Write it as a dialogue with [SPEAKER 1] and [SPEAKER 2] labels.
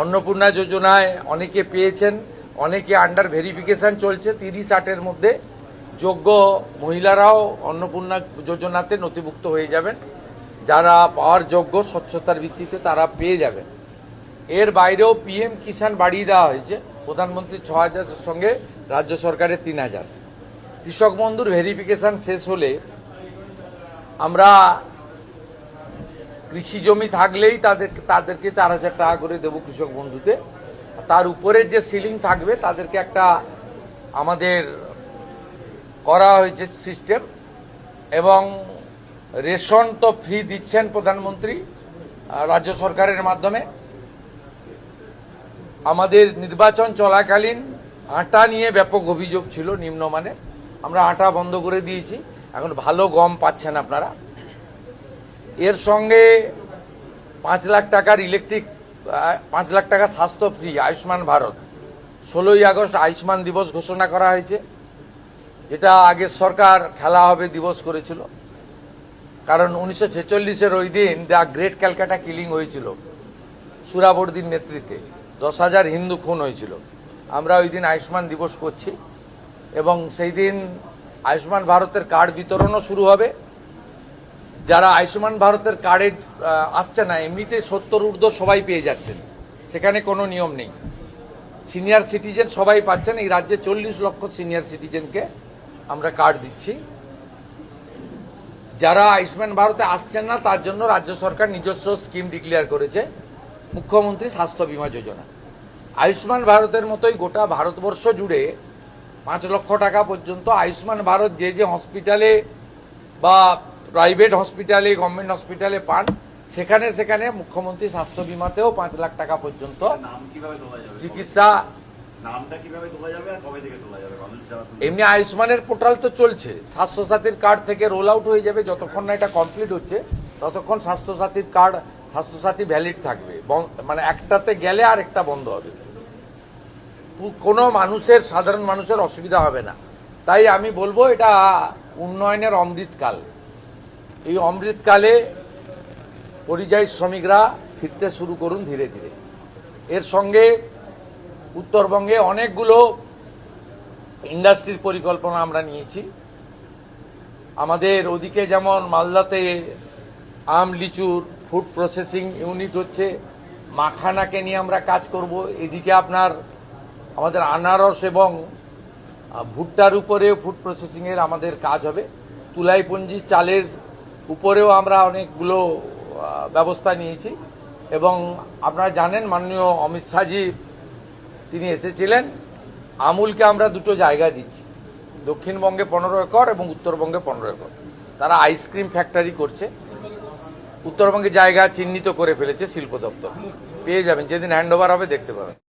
[SPEAKER 1] অন্নপূর্ণা যোজনায় অনেকে পেয়েছেন, অনেকে আন্ডার ভেরিফিকেশন চলছে। 30-8-এর মধ্যে যোগ্য মহিলারাও অন্নপূর্ণা যোজনাতে নথিভুক্ত হয়ে যাবেন। যারা পাওয়ার যোগ্য স্বচ্ছতার ভিত্তিতে তারা পেয়ে যাবেন। এর বাইরেও পিএম কিষাণ বাড়িয়ে দেওয়া হয়েছে, প্রধানমন্ত্রী 6,000-এর সঙ্গে রাজ্য সরকারের 3,000। কৃষক বন্ধুর ভেরিফিকেশন শেষ হলে আমরা কৃষি জমি থাকলেই তাদেরকে 4,000 টাকা করে দেবো কৃষক বন্ধুতে। তার উপরের যে সিলিং থাকবে তাদেরকে একটা আমাদের করা হয়েছে সিস্টেম। এবং রেশন তো ফ্রি দিচ্ছেন প্রধানমন্ত্রী রাজ্য সরকারের মাধ্যমে। আমাদের নির্বাচন চলাকালীন আটা নিয়ে ব্যাপক অভিযোগ ছিল নিম্নমানের, আমরা আটা বন্ধ করে দিয়েছি, এখন ভালো গম পাচ্ছেন আপনারা। এর সঙ্গে 5 লাখ টাকার ইলেকট্রিক, 5 লাখ টাকা স্বাস্থ্য ফ্রি, আয়ুষ্মান ভারত। 16ই আগস্ট আয়ুষ্মান দিবস ঘোষণা করা হয়েছে, যেটা আগের সরকার খেলা হবে দিবস করেছিল। কারণ 1946-এর ওই দিন দ্য গ্রেট ক্যালকাটা কিলিং হয়েছিল সুরাবর্দির নেতৃত্বে, 10,000 হিন্দু খুন হয়েছিল। আমরা ওই দিন আয়ুষ্মান দিবস করছি এবং সেই দিন আয়ুষ্মান ভারতের কার্ড বিতরণও শুরু হবে। যারা আয়ুষ্মান ভারতের কার্ডে আসছে না, এমনিতে 70 ঊর্ধ্ব সবাই পেয়ে যাচ্ছেন, সেখানে কোনো নিয়ম নেই। সিনিয়র সিটিজেন সবাই পাচ্ছেন। এই রাজ্যে 40 লক্ষ সিনিয়র সিটিজেনকে আমরা কার্ড দিচ্ছি। যারা আয়ুষ্মান ভারতে আসছেন না তার জন্য রাজ্য সরকার নিজস্ব স্কিম ডিক্লেয়ার করেছে, মুখ্যমন্ত্রী স্বাস্থ্য বীমা যোজনা। আয়ুষ্মান ভারতের মতোই গোটা ভারতবর্ষ জুড়ে 5 লক্ষ টাকা পর্যন্ত আয়ুষ্মান ভারত যে হসপিটালে বা প্রাইভেট হসপিটালে, গভর্নমেন্ট হসপিটালে পান, সেখানে সেখানে মুখ্যমন্ত্রী স্বাস্থ্য বীমাতেও 5 লাখ টাকা পর্যন্ত চিকিৎসা। এমনি আয়ুষ্মানের পোর্টাল তো চলছে, স্বাস্থ্যসাথীর কার্ড থেকে রোল আউট হয়ে যাবে। যতক্ষণ না এটা কমপ্লিট হচ্ছে ততক্ষণ স্বাস্থ্যসাথীর কার্ড, স্বাস্থ্যসাথী ভ্যালিড থাকবে, মানে একটাতে গেলে আর একটা বন্ধ হবে। কোনো মানুষের, সাধারণ মানুষের অসুবিধা হবে না। তাই আমি বলবো এটা উন্নয়নের অমৃতকাল। এই অমৃতকালে পরিযায়ী শ্রমিকরা ফিরতে শুরু করুন ধীরে ধীরে। এর সঙ্গে উত্তরবঙ্গে অনেকগুলো ইন্ডাস্ট্রির পরিকল্পনা আমরা নিয়েছি। আমাদের ওদিকে যেমন মালদাতে আম লিচুর ফুড প্রসেসিং ইউনিট হচ্ছে, মাখানাকে নিয়ে আমরা কাজ করব। এদিকে আপনার আমাদের আনারস এবং ভুট্টার উপরেও ফুড প্রসেসিং এর আমাদের কাজ হবে। তুলাইপঞ্জি চালের উপরেও আমরা অনেকগুলো ব্যবস্থা নিয়েছি। এবং আপনারা জানেন মাননীয় অমিত শাহজি তিনি এসেছিলেন, আমুলকে আমরা দুটো জায়গা দিচ্ছি, দক্ষিণবঙ্গে 15 একর এবং উত্তরবঙ্গে 15 একর। তারা আইসক্রিম ফ্যাক্টরি করছে। উত্তরবঙ্গে জায়গা চিহ্নিত করে ফেলেছে শিল্প দপ্তর, পেয়ে যাবেন, যেদিন হ্যান্ড ওভার হবে দেখতে পাবেন।